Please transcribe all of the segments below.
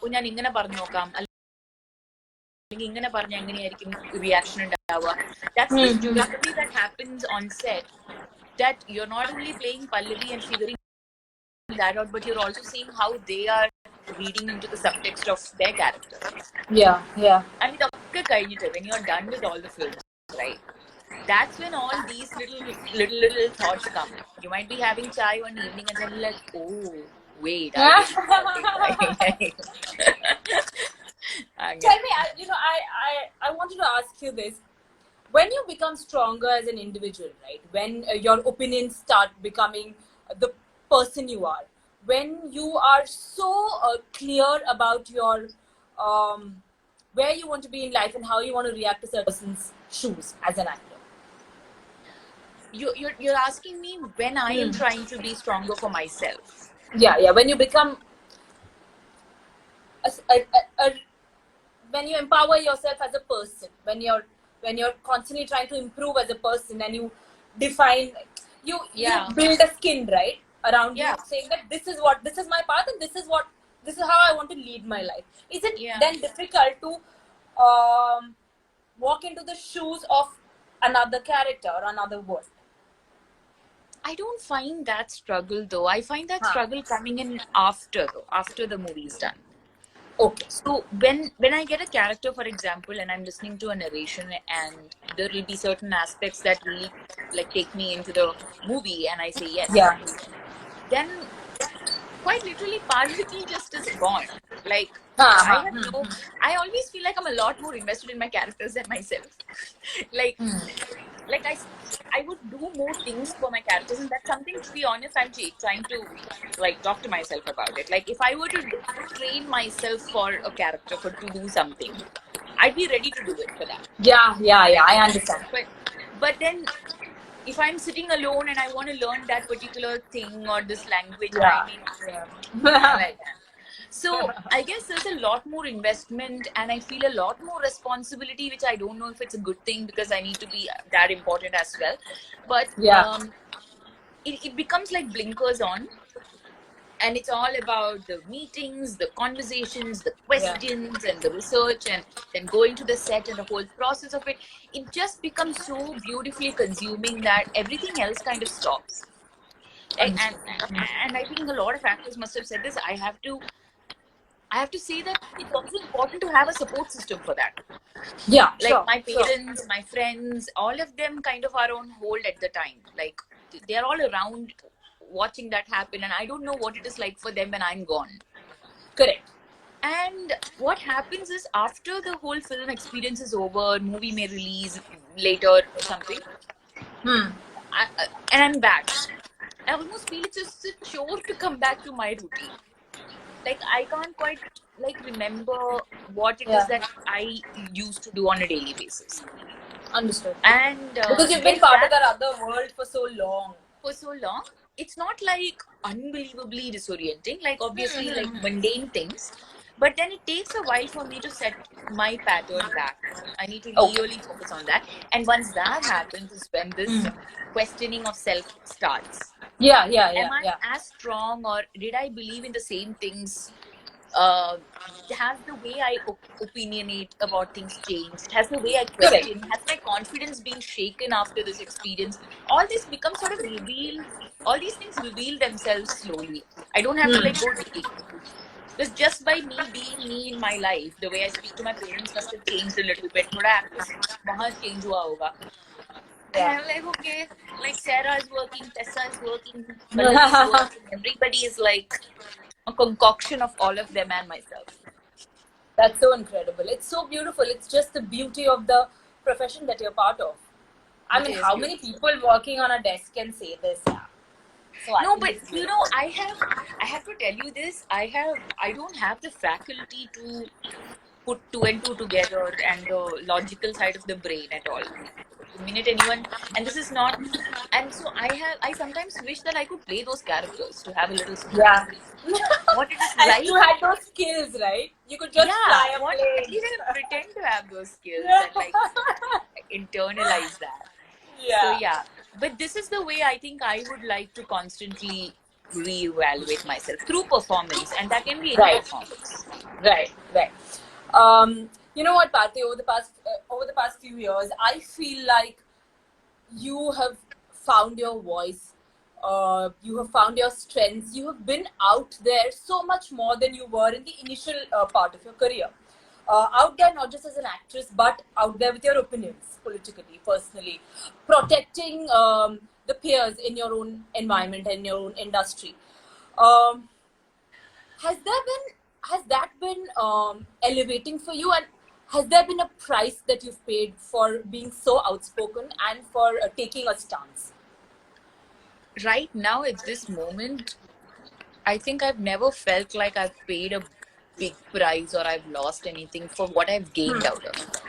ഞാൻ ഇങ്ങനെ പറഞ്ഞു നോക്കാം, അല്ലെങ്കിൽ ഇങ്ങനെ പറഞ്ഞ എങ്ങനെയായിരിക്കും റിയാക്ഷൻ ഉണ്ടാവുക. That's the stupidity that happens on set, that you're not only playing Pallavi and figuring that out, but you're also seeing how they are reading into the subtext of their character. And idokke kayinittu, when you're done with all the films, right, that's when all these little thoughts come. You might be having chai one evening and then like, oh wait, I Tell me, I wanted to ask you this. When you become stronger as an individual, right? When your opinions start becoming the person you are, when you are so clear about your where you want to be in life and how you want to react to certain person's shoes as an actor. You're asking me when I am trying to be stronger for myself. Yeah. When you become when you empower yourself as a person, when you're constantly trying to improve as a person, and you define, you build a skin, right, around you, saying that this is my path, and this is how I want to lead my life. Is it then difficult to walk into the shoes of another character or another world? I don't find that struggle though. I find that struggle coming in after the movie is done. Okay. So when I get a character, for example, and I'm listening to a narration, and there will be certain aspects that really like take me into the movie, and I say yes. Then quite literally Parvathy just is gone. Like I always feel like I'm a lot more invested in my characters than myself. like I would do more things for my characters, and that's something, to be honest, I'm trying to like talk to myself about it. Like if I were to train myself for a character to do something, I'd be ready to do it for that. I understand. But then if I'm sitting alone and I want to learn that particular thing or this language, I mean, like that. So I guess there's a lot more investment, and I feel a lot more responsibility, which I don't know if it's a good thing, because I need to be that important as well. But it becomes like blinkers on, and it's all about the meetings, the conversations, the questions, and the research, and then going to the set and the whole process of it. It just becomes so beautifully consuming that everything else kind of stops. And I think a lot of actors must have said this. I have to say that it's also important to have a support system for that. My parents, my friends, all of them kind of are on hold at the time. Like they're all around watching that happen, and I don't know what it is like for them when I'm gone. Correct. And what happens is, after the whole film experience is over, movie may release later or something, and I'm back, I almost feel it's just a chore to come back to my routine. Like I can't quite like remember what it is that I used to do on a daily basis. Understood. And because you've been part of that other world for so long. It's not like unbelievably disorienting, like obviously like mundane things, but then it takes a while for me to set my pattern back. I need to really focus on that, and once that happens is when this questioning of self starts. Am I as strong, or did I believe in the same things? Has the way I opinionate about things changed? Has the way I question, has my confidence been shaken after this experience? All this becomes sort of all these things reveal themselves slowly. I don't have to like go digging. Because just by me being me in my life, the way I speak to my parents must have changed a little bit. Thoda actors wahan change hua hoga. And I'm like, okay, like Sarah is working, Tessa is working, Pallavi is working, everybody is like a concoction of all of them and myself. That's so incredible. It's so beautiful. It's just the beauty of the profession that you're part of. I mean, how many people working on a desk can say this? So no, but you know, I have to tell you this. I don't have the faculty to put two and two together and the logical side of the brain at all. The minute anyone, and this is not, and so I sometimes wish that I could play those characters, to have a little what it is like. You had those skills, right? You could just fly a plane. At least I pretend to have those skills and like internalize that. So but this is the way I think I would like to constantly reevaluate myself through performance, and that can be any Right. performance. Right. You know what, Parthi? Over the past few years, I feel like you have found your voice. You have found your strengths. You have been out there so much more than you were in the initial part of your career. Out there, not just as an actress, but out there with your opinions, politically, personally, protecting the peers in your own environment and your own industry. Um, has that been elevating for you, and has there been a price that you've paid for being so outspoken and for taking a stance? Right now, at this moment, I think I've never felt like I've paid a big price or I've lost anything for what I've gained out of it.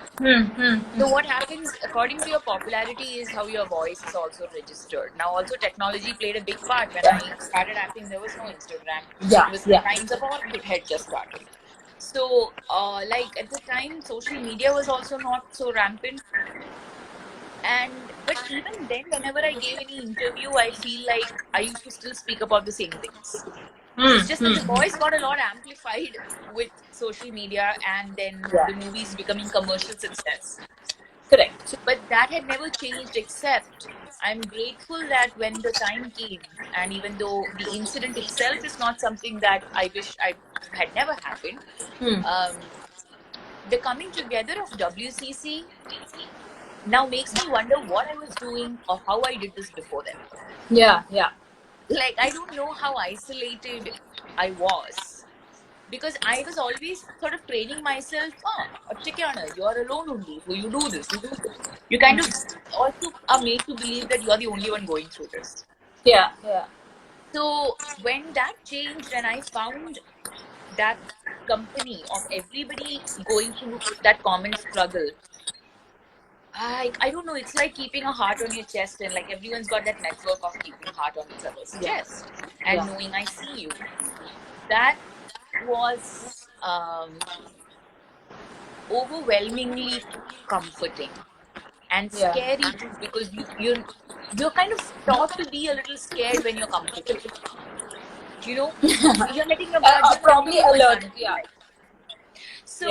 So what happens according to your popularity is how your voice is also registered. Now also technology played a big part. When I started acting, there was no Instagram. Yeah, It was the yeah, times of Orkut had just started. So like at the time, social media was also not so rampant. But even then, whenever I gave any interview, I feel like I used to still speak about the same things. It's just that the voice got a lot amplified with social media and then yeah. the movies becoming commercial success. Correct. So, but that had never changed, except I'm grateful that when the time came, and even though the incident itself is not something that I wish I had never happened, the coming together of WCC now makes me wonder what I was doing or how I did this before then. Yeah, yeah. Like, I don't know how isolated I was, because I was always sort of training myself, Chikyana, you are alone only, so you do this, you do this. You kind of also are made to believe that you're the only one going through this. Yeah, yeah. So when that changed and I found that company of everybody going through that common struggle, I don't know, it's like keeping a heart on your chest, and like everyone's got that network of keeping heart on each other's chest and knowing I see you. That was overwhelmingly comforting and scary too, because you're kind of taught to be a little scared when you're comfortable. You know, you're letting your guard down and you Probably don't know what's alert. going to be Yeah, like. yeah, So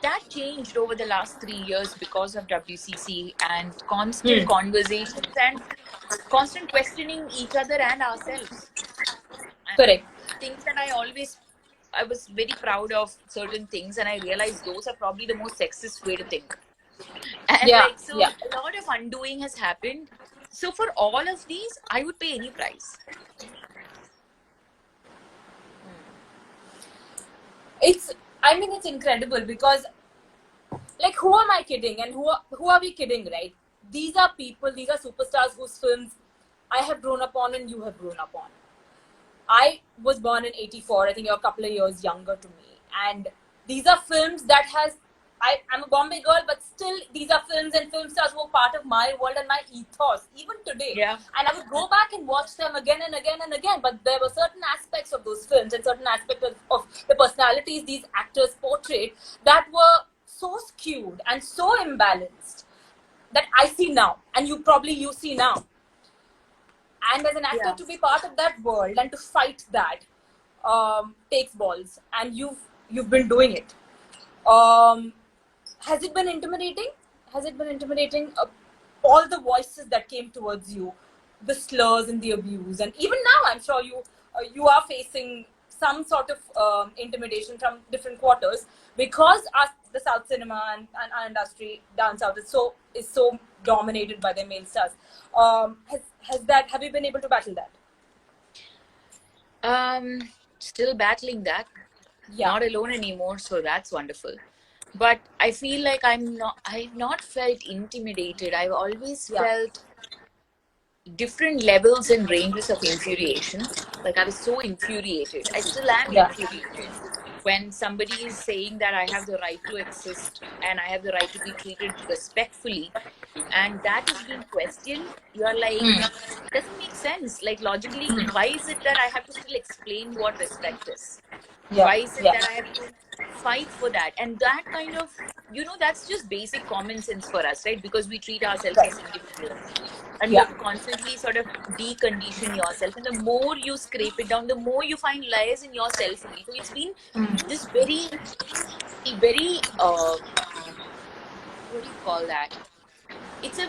that changed over the last 3 years because of WCC and constant conversations and constant questioning each other and ourselves. And correct. things that I was very proud of certain things, and I realized those are probably the most sexist way to think. And Yeah, like, so yeah. a lot of undoing has happened. So for all of these, I would pay any price. It's incredible because, like, who am I kidding and who are we kidding, right? These are people, these are superstars whose films I have grown up on and you have grown up on. I was born in 84. I think you're a couple of years younger to me. And these are films that I'm a Bombay girl, but still these are films and film stars who are part of my world and my ethos, even today. Yeah. And I would go back and watch them again and again and again. But there were certain aspects of those films and certain aspects of the personalities these actors portrayed that were so skewed and so imbalanced that I see now, and you see now. And as an actor, to be part of that world and to fight that takes balls, and you've been doing it. Has it been intimidating? Has it been intimidating? All the voices that came towards you, the slurs and the abuse, and even now, I'm sure you are facing some sort of intimidation from different quarters because the South cinema and our industry down south is so dominated by their male stars. Have you been able to battle that? Still battling that. Yeah. Not alone anymore, so that's wonderful. But I feel like I've not felt intimidated. I've always felt different levels and ranges of infuriation. Like, I was so infuriated. I still am infuriated when somebody is saying that I have the right to exist and I have the right to be treated respectfully, and that is being questioned. You're like, doesn't make sense. Like, logically, why is it that I have to still explain what respect is? Why is it that I have to fight for that? And that kind of, that's just basic common sense for us, right? Because we treat ourselves as individuals. and you have to constantly sort of decondition yourself, and the more you scrape it down, the more you find layers in yourself only. So it's been this very what do you call that, it's a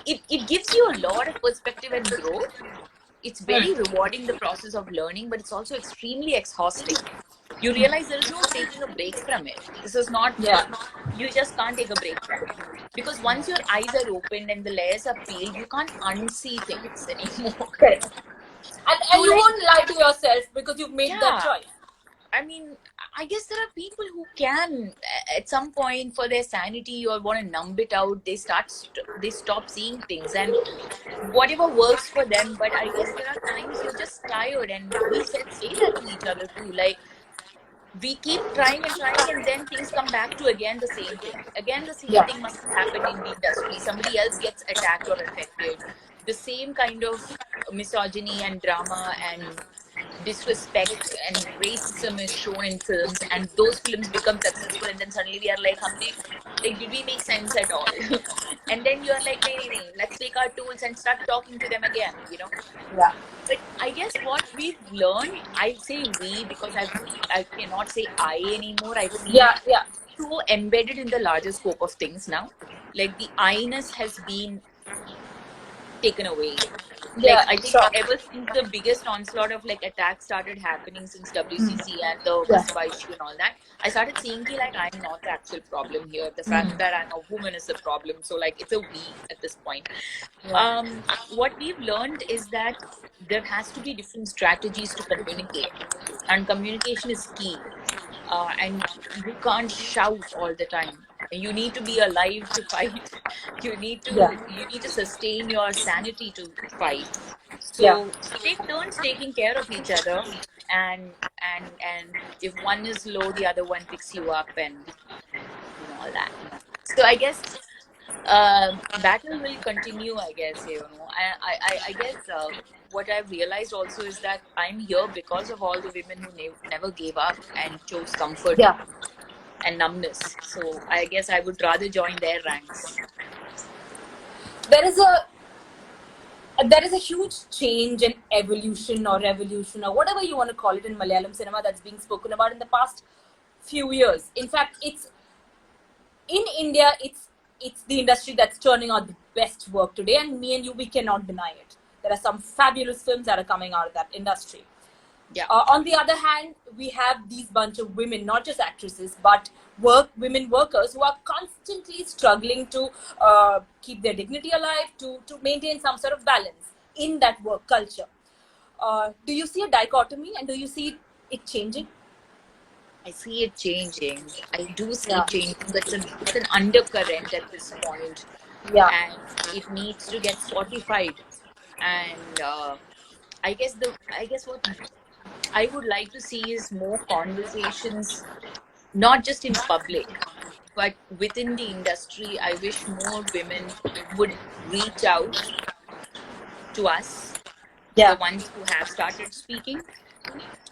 it, it gives you a lot of perspective and growth. It's very rewarding, the process of learning, but it's also extremely exhausting. You realize there is no taking a break from it. This is not, you just can't take a break from it. Because once your eyes are opened and the layers are peeled, you can't unsee things anymore. Correct. And you won't lie to yourself because you've made that choice. I mean, I guess there are people who can, at some point, for their sanity or want to numb it out, they stop seeing things and whatever works for them. But I guess there are times you're just tired, and we say that to each other too. Like, we keep trying and then things come back to again the same thing. Again, the same thing must happen in the industry. Somebody else gets attacked or affected. The same kind of misogyny and drama and disrespect and racism is shown in films, and those films become successful, and then suddenly we are like, like, did we make sense at all? And then you're like, nee, let's take our tools and start talking to them again, But I guess what we've learned, I say we because I cannot say I anymore. I feel so embedded in the larger scope of things now. Like, the I-ness has been taken away. Like, I think ever since the biggest onslaught of like attacks started happening since WCC and the Vasava issue and all that, I started seeing like, I'm not the actual problem here. The fact that I'm a woman is the problem. So like, it's a we at this point. What we've learned is that there has to be different strategies to communicate, and communication is key. And you can't shout all the time. You need to be alive to fight. You need to sustain your sanity to fight. So take turns taking care of each other, and if one is low, the other one picks you up, and all that. So I guess battle will continue. I guess I guess what I've realized also is that I'm here because of all the women who never gave up and chose comfort and numbness. So I guess I would rather join their ranks. There is a huge change and evolution or revolution or whatever you want to call it in Malayalam cinema that's being spoken about in the past few years. In fact, it's in India, it's the industry that's turning out the best work today, and me and you, we cannot deny it. There are some fabulous films that are coming out of that industry. On the other hand, we have these bunch of women, not just actresses, but women workers who are constantly struggling to keep their dignity alive, to maintain some sort of balance in that work culture. Do you see a dichotomy, and do you see it changing? I see it changing. I do see it changing. It's an undercurrent at this point. And it needs to get fortified. And I guess what I would like to see is more conversations, not just in public, but within the industry. I wish more women would reach out to us, the ones who have started speaking,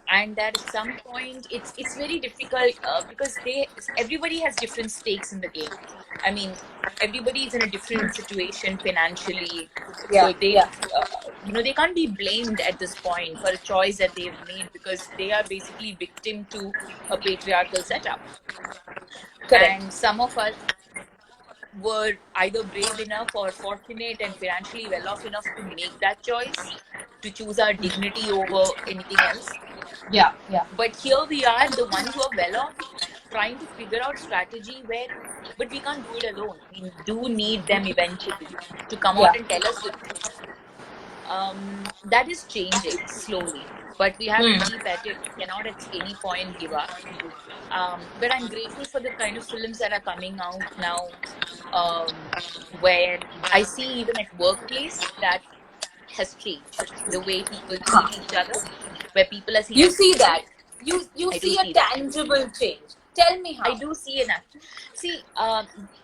and that at some point it's very difficult because everybody has different stakes in the game. I mean, everybody is in a different situation financially, so they they can't be blamed at this point for a choice that they've made, because they are basically victim to a patriarchal setup. And some of us were either brave enough or fortunate and financially well off enough to make that choice, to choose our dignity over anything else. But here we are, the ones who are well off, trying to figure out strategy but we can't do it alone. We do need them eventually to come out and tell us the truth. That is changing slowly, but we have to keep at it. We cannot at any point give up. But I'm grateful for the kind of films that are coming out now, where I see even at workplace that has changed the way people treat each other, where people are seen. You see that. You see a tangible change. Tell me how. I do see it. See,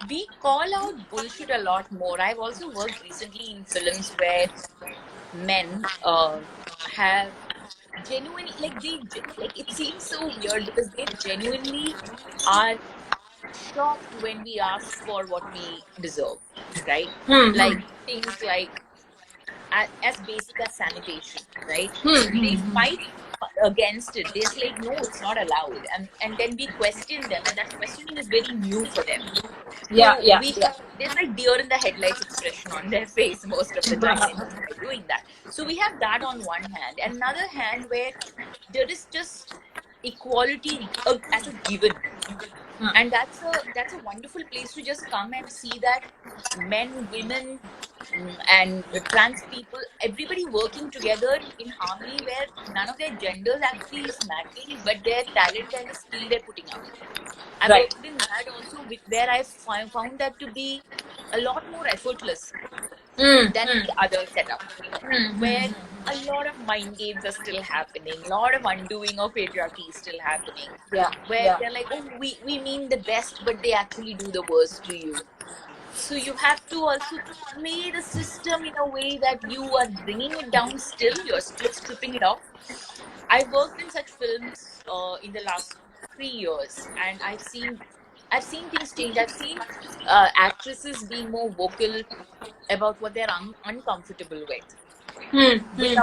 we call out bullshit a lot more. I've also worked recently in films where men have genuinely, it seems so weird because they genuinely are shocked when we ask for what we deserve, right? Hmm. Like things like as basic as sanitation, right? They Hmm. fight against it. They're like, no, it's not allowed, and then we question them, and that questioning is very new for them. Yeah, So yeah, yeah. there's like deer in the headlights expression on their face most of the time when they're doing that. So we have that on one hand, and another hand where there is just equality as a given, and that's a wonderful place to just come and see that men, women, and trans people, everybody working together in harmony, where none of their genders actually is mattering, but their talent and the skill they're putting out. I've Right. worked in that also, where I found that to be a lot more effortless than Hmm. the other setup, where Hmm. a lot of mind games are still happening, a lot of undoing of patriarchy is still happening, Yeah, where yeah. they're like, oh, we mean the best, but they actually do the worst to you. So you have to also play the system in a way that you are bringing it down still, you're still stripping it off. I've worked in such films in the last 3 years, and I've seen things change. I've seen actresses being more vocal about what they're uncomfortable with, Hmm. Hmm.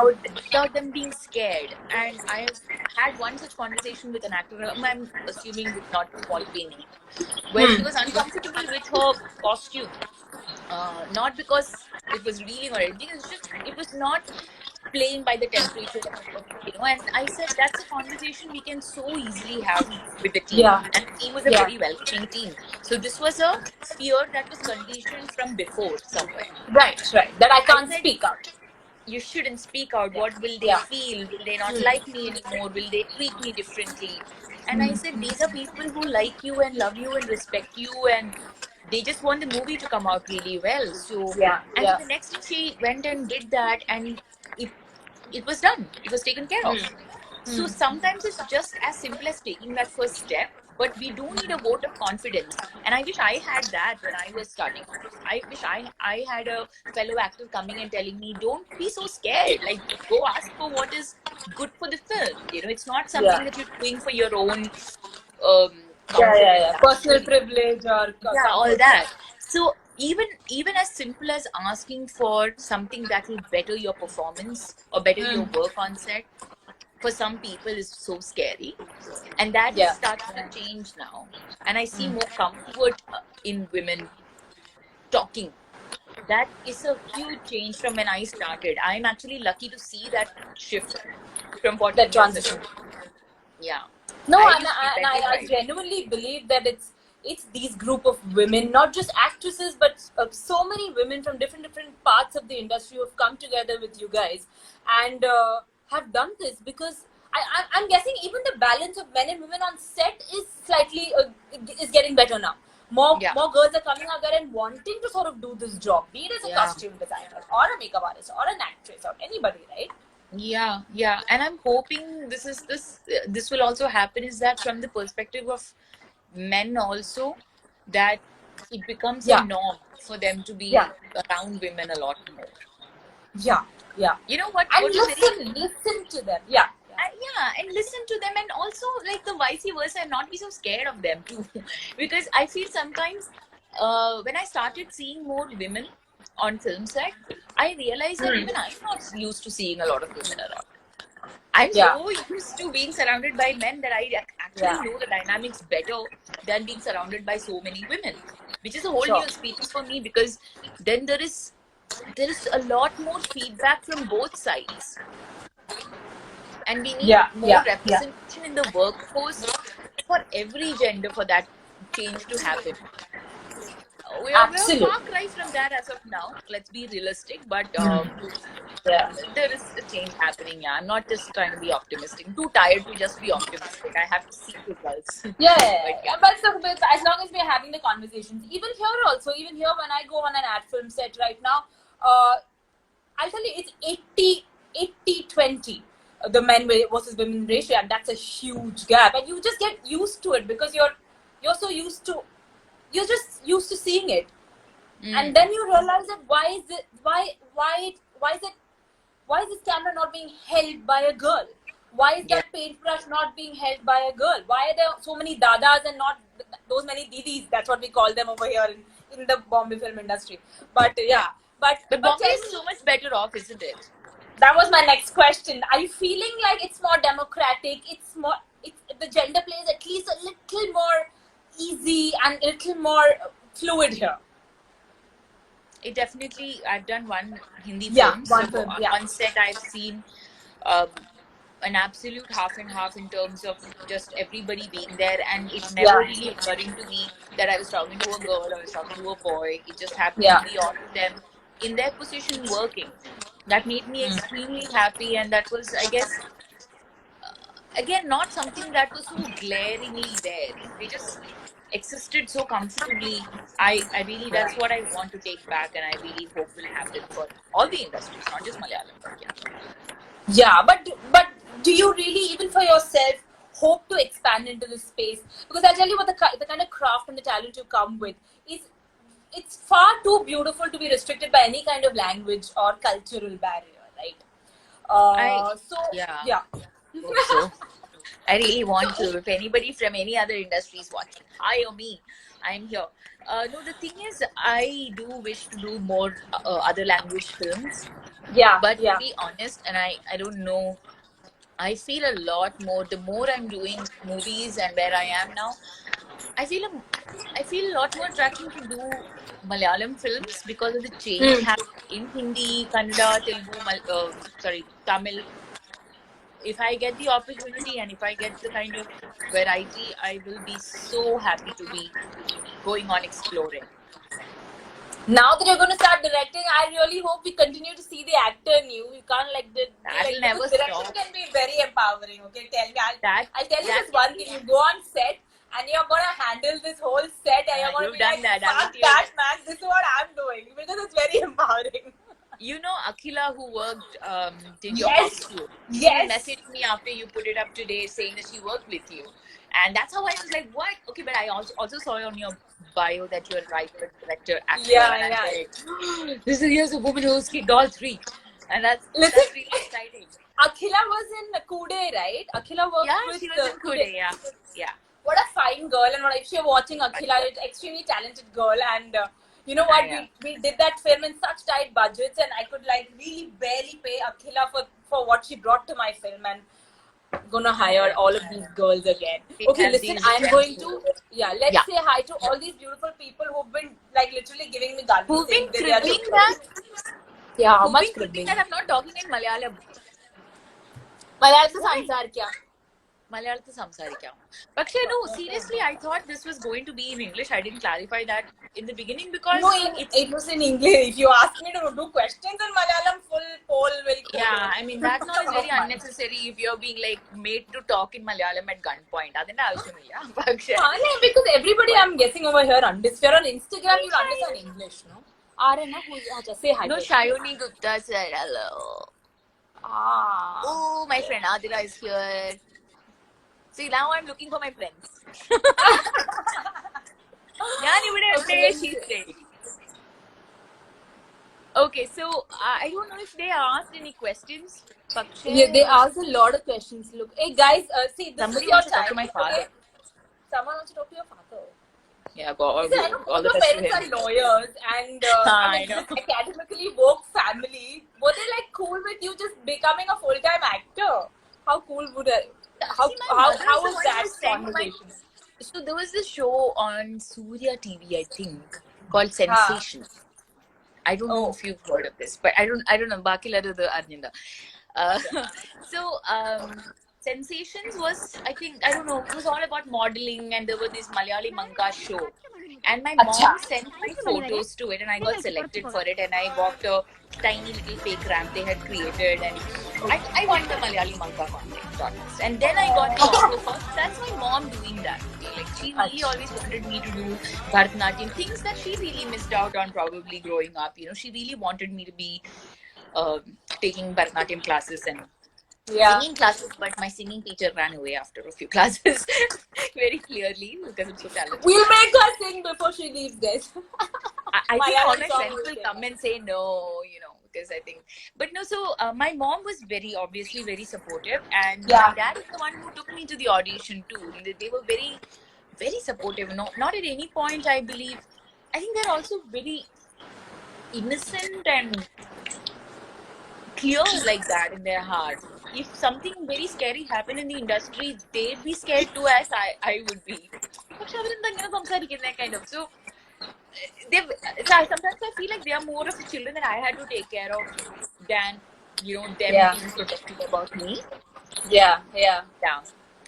without them being scared. And I've had one such conversation with an actor. I'm assuming would not call me name, where she Hmm. was uncomfortable with her costume, not because it was revealing or anything. It's just it was not playing by the temperature of. And I said that's a conversation we can so easily have with the team, Yeah, and the team was a yeah. very welcoming team. So this was a fear that was conditioned from before somewhere. Right, right. That I I can't said speak out. you shouldn't speak out. Yeah, What will they yeah. feel? Will they not Hmm. like me anymore? Will they treat me differently? And I said these are people who like you and love you and respect you, and they just want the movie to come out really well. So, Yeah, and then yeah. the next day she went and did that, and it it was done. It was taken care of. Hmm. So sometimes it's just as simple as taking that first step, but we do need a vote of confidence. And I wish I had that when I was starting off. I wish I had a fellow actor coming and telling me, don't be so scared. Like, go ask for what is good for the film. It's not Yeah. something that you're doing for your own Yeah, comfort yeah, and yeah. Personal luxury. privilege or Yeah, all comfort. that. Yeah. So even as simple as asking for something that will better your performance or better your Hmm. work on set, for some people is so scary, and that is Yeah. starting to change now, and I see more comfort in women talking. That is a huge change from when I started. I'm actually lucky to see that shift from That 14 years ago. transition. Yeah, No, I and used to be I petrified. genuinely believe that it's these group of women, not just actresses, but so many women from different parts of the industry who have come together with you guys and have done this because I'm guessing even the balance of men and women on set is slightly is getting better now. Yeah, More girls are coming out there and wanting to sort of do this job, be it as a yeah, costume designer or a makeup artist or an actress or anybody, right? yeah, and I'm hoping this will also happen, is that from the perspective of men also, that it becomes a Yeah, norm for them to yeah. be around women a lot more. Yeah, yeah. You know what? And What was very listen to them. Yeah, yeah. yeah, and listen to them, and also like the vice versa, and not be so scared of them too, because I feel sometimes when I started seeing more women on film set, I realized that Hmm. even I'm not used to seeing a lot of women around. I'm Yeah, so used to being surrounded by men that I actually yeah. know the dynamics better than being surrounded by so many women, which is a whole new Sure. experience for me, because then there is a lot more feedback from both sides, and we need Yeah, more yeah, yeah. representation in the workforce for every gender for that change to happen. We're a far Absolutely. cry from that as of now. Let's be realistic, but Yeah. there is a change happening. Yeah, I'm not just trying to be optimistic. I'm too tired to just be optimistic. I have to see results. Yeah, But yeah, but so, but as long as we're having the conversations, even here also, even here when I go on an ad film set right now, I'll tell you it's 80-20, the men versus women ratio, and that's a huge gap. And you just get used to it because you're so used to you're just used to seeing it, and then you realize that why is this camera not being held by a girl? Why is yeah, that paintbrush not being held by a girl? Why are there so many dadas and not those many didis. That's what we call them over here in the Bombay film industry. But but Bombay is so much better off, isn't it? That was my next question. Are you feeling like it's more democratic? The gender play is at least a little more easy and a little more fluid here. It definitely. I've done one Hindi film. On set I've seen an absolute half and half in terms of just everybody being there, and it never really occurring to me that I was talking to a girl or I was talking to a boy. It just happened to be all of them in their position working. That made me extremely happy, and that was, I guess, again, not something that was so glaringly there. They just existed so comfortably. I really, that's what I want to take back, and I really hope will happen for all the industries, not just Malayalam, but yeah. But do you really, even for yourself, hope to expand into this space? Because I'll tell you what, the kind of craft and the talent you come with is, it's far too beautiful to be restricted by any kind of language or cultural barrier, right? Hope so. I really want to. If anybody from any other industry is watching, hi or me, I'm here. No, the thing is, I do wish to do more other language films. But to be honest, and I don't know, I feel a lot more. The more I'm doing movies and where I am now, I feel a lot more attraction to do Malayalam films because of the change happening in Hindi, Kannada, Telugu, Tamil. If I get the opportunity and if I get the kind of variety, I will be so happy to be going on exploring. Now that you're going to start directing, I really hope we continue to see the actor in you. You can't never direction stop. Can be very empowering. Okay, tell me. I'll tell you this one thing. You go on set and you're going to handle this whole set and you're going to be like, fuck that, man. This is what I'm doing. Because it's very empowering. You know Akhila, who worked, did your costume? She messaged me after you put it up today saying that she worked with you. And that's how I was like, what? Okay, but I also saw on your bio that you're a writer, director, actor. And I was like, here's a woman who's kicked all three. And that's really exciting. Akhila was in Kude, right? Akhila worked with... she was in Kude, yeah. What a fine girl. And if you're watching Akhila, it's an extremely talented girl. And you know what? We did that film in such tight budgets, and I could really barely pay Akhila for what she brought to my film. And I'm gonna hire all of these girls again. Okay, listen, I'm going to let's say hi to all these beautiful people who've been literally giving me that. Who've been cribbing that? Yeah, how much cribbing that I'm not talking in Malayalam. Malayalam samsari kya. But no, seriously, I thought this was going to be in English. I didn't clarify that in the beginning because it was in English. If you ask me to do questions in Malayalam, full poll will come. Yeah, I mean that now is very unnecessary if you're being made to talk in Malayalam at gunpoint. Because everybody I'm guessing over here, if you're on Instagram, you'll understand English, no? Arena, say hi. No, Shayoni Gupta said hello. Oh, my friend Adira is here. See, now I'm looking for my friends. She's great. Okay, so I don't know if they asked any questions. Yeah, they asked a lot of questions. Look, hey guys, see, this somebody is your wants time. To talk to my father. Okay? Someone wants to talk to your father. Yeah, all the parents are lawyers and academically woke family. Were they cool with you just becoming a full-time actor? How cool would it? How was that conversation? So there was this show on Surya TV, I think, called Sensation. I don't know if you've heard of this, but I don't know. Arjinda. Sensations was, I think, I don't know, it was all about modeling, and there was this Malayali Manka show. And my mom sent me photos to it, and I got selected for it, and I walked a tiny little fake ramp they had created, and I won the Malayali Manka contest. And then I got the offer first. That's my mom doing that. Okay? She really always wanted me to do Bharatanatyam, things that she really missed out on probably growing up. She really wanted me to be taking Bharatanatyam classes and singing classes, but my singing teacher ran away after a few classes very clearly because I'm so talented. We'll make her sing before she leaves, guys. I think all my friends will come and say no, because I think. But no, so my mom was obviously very supportive, and my dad is the one who took me to the audition too. They were very, very supportive. No, not at any point, I believe. I think they're also very innocent and clear like that in their heart. If something very scary happened in the industry, they'd be scared too, as I would be. Kind of. So sometimes I feel like they are more of the children that I had to take care of than them being protective about me. Yeah.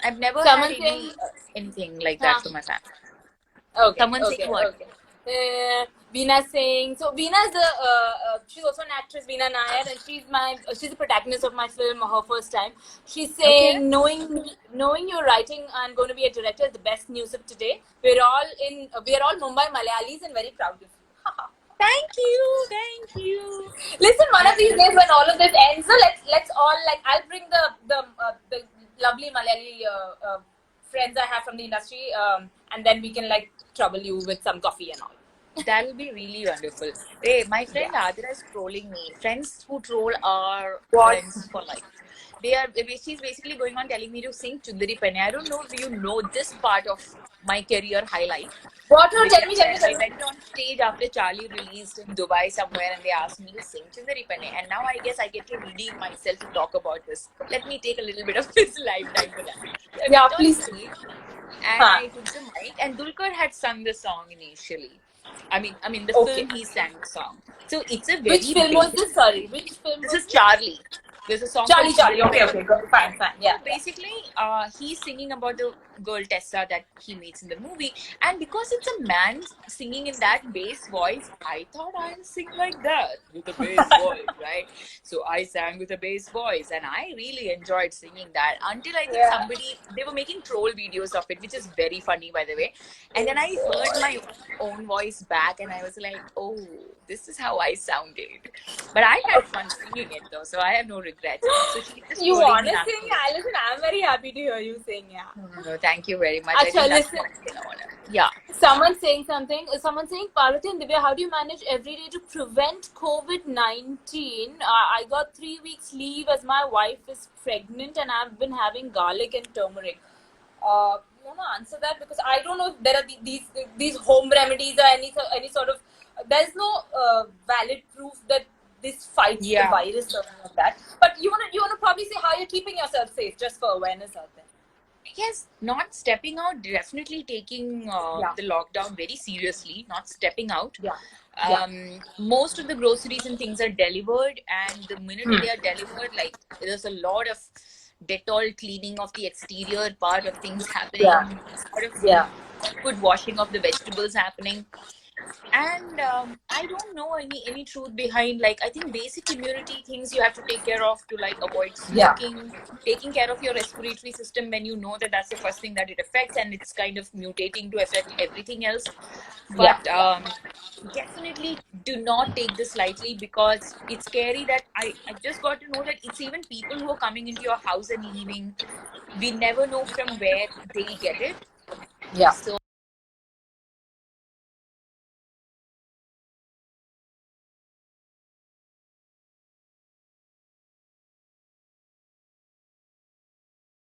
I've never had anything like that from my family. Someone saying what? Veena saying, so Veena is she's also an actress, Veena Nair, and she's the protagonist of my film, her first time. She's saying, knowing you're writing and going to be a director is the best news of today. We're all Mumbai Malayalis and very proud of you. Thank you. Listen, one of these days when all of this ends, so let's all I'll bring the lovely Malayali friends I have from the industry, and then we can trouble you with some coffee and all. That'll be really wonderful. Hey, my friend Adira is trolling me. Friends who troll are friends for life. She's basically going on telling me to sing Chundari Pane. I don't know if you know this part of my career highlight. What? No, tell me. I went on stage after Charlie released in Dubai somewhere, and they asked me to sing Chundari Pane. And now I guess I get to redeem myself to talk about this. Let me take a little bit of this lifetime for that. Yeah, please. Stage, and I took the mic, and Dulquer had sung the song initially. I mean, the film he sang the song. So it's a very Which film was this? Sorry, which film? This is Charlie. There's a song. Charlie. Okay, fine. Yeah. So basically, he's singing about the girl Tessa that he meets in the movie, and because it's a man singing in that bass voice, I thought I'll sing like that with a bass voice, right? So I sang with a bass voice, and I really enjoyed singing that until I think they were making troll videos of it, which is very funny, by the way. And then I heard my own voice back, and I was like, oh, this is how I sounded. But I had fun singing it though, so I have no regrets. So you want to sing? Listen, I'm very happy to hear you sing. Yeah. No, thank you very much. Achha, listen. Yeah. Someone saying, Parvathy and Divya, how do you manage every day to prevent COVID-19? I got 3 weeks leave as my wife is pregnant and I've been having garlic and turmeric. You want to answer that? Because I don't know if there are these home remedies or any sort of... There's no valid proof that this fights the virus or something like that. But you want to probably say how you're keeping yourself safe, just for awareness out there. Yes, not stepping out, definitely taking the lockdown very seriously, not stepping out. Most of the groceries and things are delivered, and the minute they are delivered, there's a lot of Dettol cleaning of the exterior part of things happening, sort of good washing of the vegetables happening. And I don't know any truth behind, I think basic immunity things you have to take care of to avoid smoking, taking care of your respiratory system when you know that that's the first thing that it affects, and it's kind of mutating to affect everything else. But definitely do not take this lightly, because it's scary that I just got to know that it's even people who are coming into your house and leaving. We never know from where they get it. So